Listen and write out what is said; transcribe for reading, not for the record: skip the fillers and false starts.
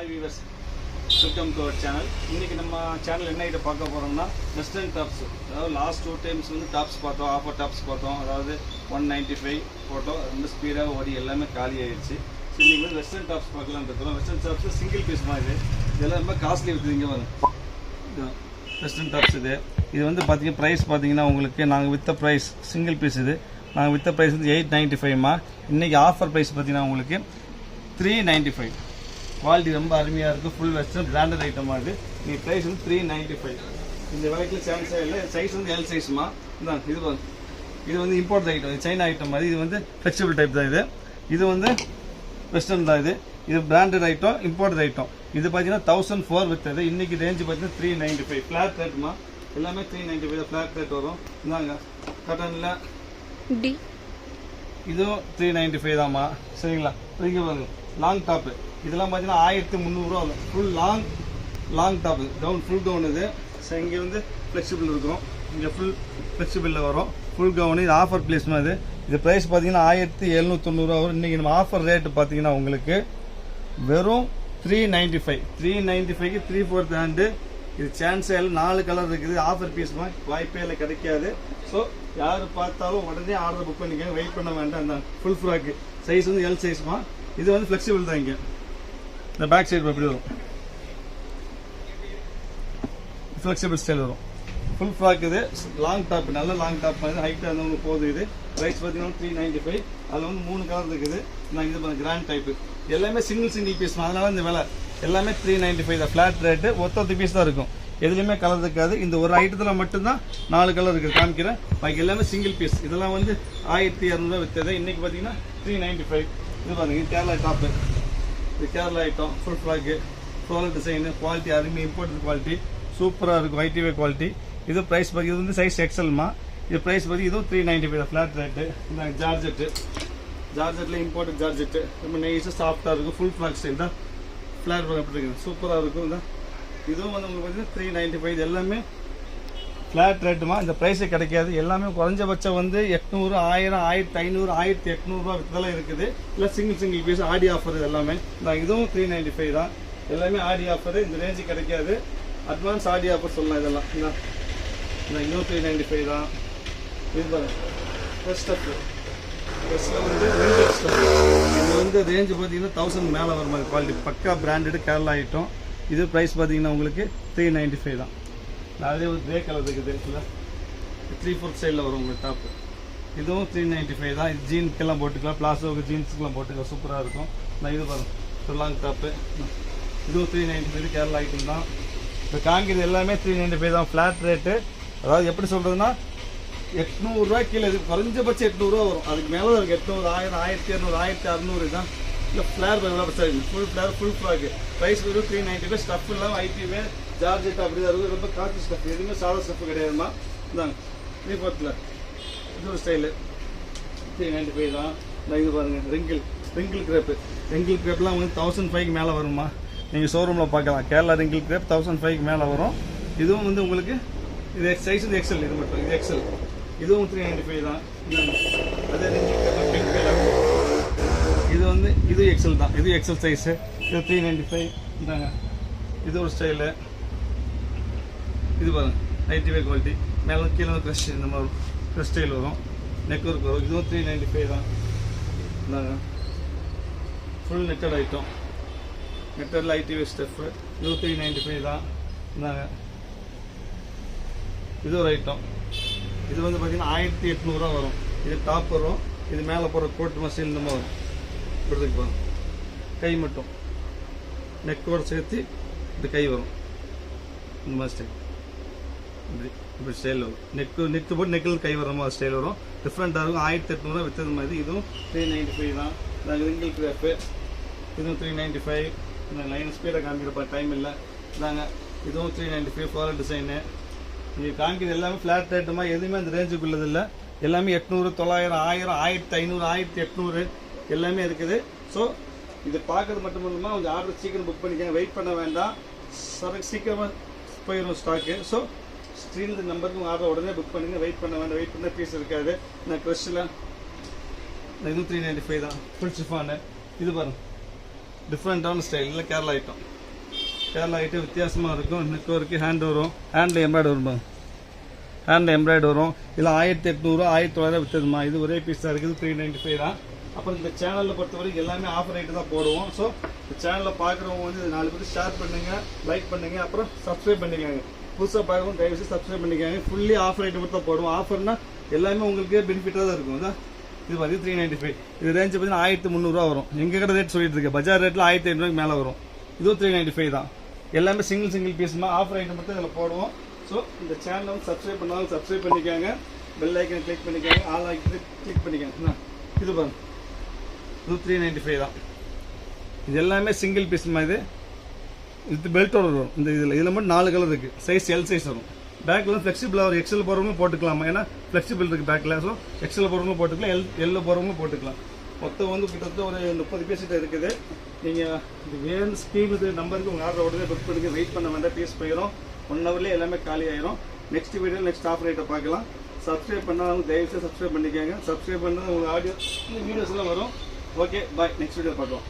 Hi viewers, welcome to our channel. இன்னைக்கு நம்ம channel என்ன இதை பார்க்க போறோம்னா வெஸ்டர்ன் டாப்ஸ். அதாவது லாஸ்ட் 2 டைம்ஸ் வந்து டாப்ஸ் பார்த்தோம், ஆஃபர் டாப்ஸ் பார்த்தோம். அதாவது 195 போட்டோம், ரொம்ப ஸ்பீடாக ஓடி எல்லாமே காலி ஆயிடுச்சு. ஸோ இன்னைக்கு வந்து வெஸ்டர்ன் டாப்ஸ் பார்க்கலாம்னு இருக்கிறோம். வெஸ்டர்ன் டாப்ஸ் சிங்கிள் பீஸ் மாதிரி இதெல்லாம் ரொம்ப காஸ்ட்லி இருக்குது. இங்கே வரும் வெஸ்டர்ன் டாப்ஸ் இது வந்து பார்த்தீங்கன்னா ப்ரைஸ் பார்த்தீங்கன்னா உங்களுக்கு நாங்கள் வித்த ப்ரைஸ் சிங்கிள் பீஸ் இது நாங்கள் வித்த ப்ரைஸ் வந்து 895மா. இன்றைக்கி ஆஃபர் ப்ரைஸ் பார்த்தீங்கன்னா உங்களுக்கு 395. குவாலிட்டி ரொம்ப அருமையாக இருக்குது. ஃபுல் வெஸ்டர்ன் பிராண்டட் ஐட்டமாக இருக்குது. நீ ப்ரைஸ் வந்து 395. இந்த விலைக்கில் சான்ஸே இல்லை. சைஸ் வந்து எல் சைஸ்மா. இதான் இது வந்து இம்போர்ட் ஐட்டம், சைனா ஐட்டம் மாதிரி. இது வந்து ஃப்ளெக்சிபிள் டைப் தான். இது வந்து வெஸ்டர்ன் தான். இது பிராண்டட் ஐட்டம், இம்போர்ட் ஐட்டம். இது பார்த்தீங்கன்னா 1004 விற்றது. இன்றைக்கி ரேஞ்சு பார்த்தீங்கன்னா 395. ஃப்ளாட் ரேட்டுமா. எல்லாமே 395 ஃப்ளாட் ரேட் வரும். இந்தாங்க காட்டனில் இதுவும் 395 தான்மா. சரிங்களா? இங்கே பாருங்க லாங் டாப்பு. இதெல்லாம் பார்த்தீங்கன்னா 1300 ரூபா வரும். Full long top gown, full gown இது. ஸோ இங்கே வந்து ஃப்ளெக்சிபிள் இருக்கும். இங்கே ஃபுல் ஃப்ளெக்சிபிளில் வரும். Full gown. இது ஆஃபர் பிளேஸ்மா. இது ப்ரைஸ் பார்த்தீங்கன்னா 1790 ரூபா வரும். இன்றைக்கி நம்ம ஆஃபர் ரேட்டு பார்த்தீங்கன்னா உங்களுக்கு வெறும் 395. 395க்கு 3/4 ஹேண்டு. இது சான்ஸே இல்லை. 4 கலர் இருக்குது. ஆஃபர் பீஸ்மா, வாய்ப்பே இல்லை, கிடைக்காது. ஸோ யார் பார்த்தாலும் உடனே ஆர்டர் புக் பண்ணிக்கோங்க, வெயிட் பண்ண வேண்டாம். இந்த ஃபுல் ஃப்ராக்கு சைஸ் வந்து எல் சைஸ்மா. இது வந்து ஃப்ளெக்சிபிள் தான். இங்கே இந்த பேக் சைடு எப்படி வரும், ஃப்ளெக்சிபிள் ஸ்டைல் வரும். ஃபுல் ஃப்ராக் இது. லாங் டாப், நல்ல லாங் டாப் மாதிரி ஹைட்டாக இருந்தவங்க போகுது. இது ப்ரைஸ் பார்த்தீங்கன்னா 395. அதில் வந்து 3 கலர் இருக்குது. நான் இது கிராண்ட் டைப்பு. எல்லாமே சிங்கிள் பீஸ். அதனால இந்த விலை எல்லாமே 395 தான். Flat rate. ஒத்த பீஸ் தான் இருக்கும். எதுலையுமே கலர் இருக்காது. இந்த ஒரு ஐட்டத்தில் மட்டும்தான் 4 கலர் இருக்குது. காமிக்கிறேன். பாக்கி எல்லாமே சிங்கிள் பீஸ். இதெல்லாம் வந்து 1200 விற்றது. இன்றைக்கி பார்த்தீங்கன்னா 395. இது பாருங்க கேரளா டாப்பு. இது Kerala item, full flag, floral design, quality அருமை, இம்போர்ட்டட் குவாலிட்டி, சூப்பராக இருக்கும். ஐடிவே குவாலிட்டி. இது ப்ரைஸ் பார்த்து இது வந்து சைஸ் எக்ஸல்மா. இது ப்ரைஸ் பார்த்து இதுவும் 395 ஃப்ளாட் ரேட்டு. இந்த ஜார்ஜெட்டில் இம்போர்ட்டட் ஜார்ஜெட்டு ரொம்ப நைஸாக சாஃப்டாக இருக்கும். ஃபுல் ஃப்ளாக் ஸ்டைல் தான். ஃப்ளாட் பண்ண எப்படி இருக்குது, சூப்பராக இருக்கும். இந்த இதுவும் வந்து உங்களுக்கு பார்த்தீங்கன்னா 395. இது எல்லாமே ஃப்ளாட் ரேட்டுமா. இந்த ப்ரைஸே கிடைக்காது. எல்லாமே குறைஞ்சபட்சம் வந்து 800, 1000, 1500, 1800 ரூபா விற்றதெல்லாம் இருக்குது. இல்லை சிங்கிள் பீஸ் ஆடி ஆஃபர். இது எல்லாமே இதுவும் 395 தான். எல்லாமே ஆடி ஆஃபர். இந்த ரேஞ்சு கிடைக்காது. அட்வான்ஸ் ஆடி ஆஃபர் சொல்லலாம். இதெல்லாம் இதுவும் 395 தான். இது பாருங்க ட்ரெஸ்ஸில் வந்து இது வந்து ரேஞ்சு பார்த்தீங்கன்னா 1000 மேலே வர மாதிரி குவாலிட்டி. பக்கா பிராண்டடு கேரளா ஐட்டம். இது ப்ரைஸ் பார்த்தீங்கன்னா உங்களுக்கு 395 தான். அதே ஒரு கிரே கலர் இருக்குது. இல்லை 3/4 சைடில் வரும் உங்களுக்கு டாப்பு. இதுவும் 395 தான். இது ஜீன்ஸ்க்கெல்லாம் போட்டுக்கலாம், பிளாசோவுக்கு ஜீன்ஸுக்கெல்லாம் போட்டுக்கலாம், சூப்பராக இருக்கும். நான் இது பாருங்க லாங் டாப்பு. இதுவும் 395 கேரளா ஐட்டம் தான். இப்போ காங்கிரது எல்லாமே 395 தான். Flat rate. அதாவது எப்படி சொல்கிறதுனா 800 ரூபா கீழே. இது குறைஞ்சபட்சம் 800 ரூபா வரும். அதுக்கு மேலே இருக்குது 800, 1000, 1200, 1600 தான். இல்லை ஃப்ளேர் ஃபுல் ஃப்ளேர் ஃபுல் ஃப்ளாக்கு. ப்ரைஸ் வெறும் 395. ஸ்டஃப் இல்லாமல் ஐடிவே ஜார்ஜெட் அப்படி தான் இருக்கும். ரொம்ப காஸ்ட்லி ஸ்டஃப். எதுவுமே சாதா ஸ்டஃப் கிடையாதுமா. இந்தாங்க 3/4 இது ஒரு ஸ்டைலு 395 தான். இது பாருங்கள் ரிங்கிள் கிரேப்லாம் வந்து 1005க்கு மேலே வருமா. நீங்கள் ஷோரூமில் பார்க்கலாம். கேரளா ரிங்கிள் கிரேப் 1005க்கு மேலே வரும். இதுவும் வந்து உங்களுக்கு இது சைஸ் வந்து எக்ஸல். இது மட்டும் இது எக்ஸல். இதுவும் 395 தான். அதே பிங்க் கலர். இது வந்து இது எக்ஸல் தான். இது எக்ஸல் சைஸு. இது 395 இந்தாங்க. இது ஒரு ஸ்டைலு. இது பாருங்க ஐடிவே குவாலிட்டி. மேலே கீழே க்ரஷ் இந்த மாதிரி க்ரஷ் ஸ்டைல் வரும். நெக் ஒர்க் வரும். இதுவும் 395 தான். இந்தாங்க ஃபுல் நெட்டட் ஐட்டம். நெட்டடில் ஐடிவே ஸ்டெஃப்பு. இதுவும் 395 தான். இந்தாங்க இது ஒரு ஐட்டம். இது வந்து பார்த்தீங்கன்னா 1800 ரூபா வரும். இது டாப் வரும். இது மேலே போகிற கோட் மசில் இந்த மாதிரி வரும். இப்படிக்கு போகும். கை மட்டும் நெக்கோடு சேர்த்து இந்த கை வரும். இந்த மாதிரி ஸ்டைல் இப்படி ஸ்டைல் வரும். நெக்கு போட்டு நெக்கில் கை வர மாதிரி ஸ்டைல் வரும். டிஃப்ரெண்ட்டாக இருக்கும். 1800 ரூபா விற்றது மாதிரி. இதுவும் 395 தான். நாங்கள் ரிங்கிள் கிராப்பு. இதுவும் 395. இந்த லைன் ஸ்பீடாக காமிக்கிறப்ப டைம் இல்லை. நாங்கள் இதுவும் 395 ஃப்ளோரல் டிசைனு. நீங்கள் காமிக்கிறது எல்லாமே ஃப்ளாட் ரேட்டுமா. எதுவுமே அந்த ரேஞ்சுக்குள்ளது இல்லை. எல்லாமே 800, 900, 1000, 1500, 1800 எல்லாமே இருக்குது. ஸோ இது பார்க்கறது மட்டும் இல்லாமல் கொஞ்சம் ஆர்டர் சீக்கிரம் புக் பண்ணிக்கங்க, வெயிட் பண்ண வேண்டாம். சீக்கிரமாக போயிடும் ஸ்டாக்கு. ஸோ ஸ்க்ரீனில் நம்பருக்கு ஆர்டர் உடனே புக் பண்ணுங்க, வெயிட் பண்ண வேண்டாம். வெயிட் பண்ண பீஸ் இருக்காது. நான் க்ரஷில் இதுவும் 395 தான். Full chiffon. இது பாருங்க டிஃப்ரெண்ட்டான ஸ்டைலில் கேரளா ஐட்டம். கேரளா ஐட்டம் வித்தியாசமாக இருக்கும். நெக் ஒர்க்கு ஹேண்ட் வரும், ஹேண்டில் எம்ப்ராய்டு வரும், ஹேண்டில் எம்ப்ராய்டு வரும். இதில் 1800 1900 விற்றுதுமா. இது ஒரே பீஸ் தான் இருக்குது, 395 தான். அப்புறம் இந்த சேனலில் பொறுத்தவரைக்கும் எல்லாமே ஆஃபர் ரேட்டு தான் போடுவோம். ஸோ இந்த சேனலில் பார்க்குறவங்க வந்து 4 பேர் ஷேர் பண்ணுங்கள், லைக் பண்ணுங்கள், அப்புறம் சப்ஸ்கிரைப் பண்ணிக்காங்க. புதுசாக பார்க்குறவங்க தயவுசெய்து சப்ஸ்கிரைப் பண்ணிக்காங்க. ஃபுல்லி ஆஃபர் ரேட்டு மட்டும் தான் போடுவோம். ஆஃபர்னா எல்லாமே உங்களுக்கு பெனிஃபிட்டாக தான் இருக்கும். அதான் இது வந்து 395. இது ரேஞ்சு பார்த்தீங்கன்னா 1300 வரும். எங்கள் கடை ரேட் சொல்லிட்டு இருக்கு. பஜார் ரேட்டில் 1500 மேலே வரும். இதுவும் 395 தான். எல்லாமே சிங்கிள் பீஸ்மா ஆஃபர் ஐட்டம் மட்டும் இதில் போடுவோம். ஸோ இந்த சேனலை வந்து சப்ஸ்கிரைப் பண்ணாலும் சப்ஸ்கிரைப் பண்ணிக்காங்க, பெல் ஐக்கனை கிளிக் பண்ணிக்காங்க, ஆல் ஐக்கனை கிளிக் பண்ணிக்காங்க. இது பாருங்க, இது 395 தான். இது எல்லாமே சிங்கிள் பீஸ்மா. இது பெல்ட்டோட வரும். இந்த இதில் மட்டும் 4 கலர் இருக்குது. சைஸ் எல் சைஸ் வரும். பேக்கில் வந்து ஃப்ளெக்சிபிளாக ஒரு எக்ஸல் போகிறவங்களும் போட்டுக்கலாமா, ஏன்னா ஃப்ளெக்சிபிள் இருக்குது பேக்கில். ஸோ எக்ஸல் போகிறவங்களும் போட்டுக்கலாம், எல்ல போகிறவங்களும் போட்டுக்கலாம். மொத்தம் வந்து கிட்டத்தட்ட ஒரு 30 பீஸ் இருக்குது. நீங்கள் இது வேறு ஸ்கீம் நம்பருக்கு உங்கள் ஆர்டர் உடனே புக் பண்ணி வெயிட் பண்ண வேண்டாம். பீஸ் போயிடும், 1 ஹவர்லேயே எல்லாமே காலி ஆயிரும். நெக்ஸ்ட் வீடியோ நெக்ஸ்ட் ஆஃபர் ரேட்டை பார்க்கலாம். சப்ஸ்கிரைப் பண்ணாலும் தயவுசெய்து சப்ஸ்கிரைப் பண்ணிக்காங்க. சப்ஸ்கிரைப் பண்ணால் உங்களுக்கு ஆடியோ இந்த வீடியோஸ்லாம் வரும். ஓகே பாய், நெக்ஸ்ட் வீடியோ பார்க்கலாம்.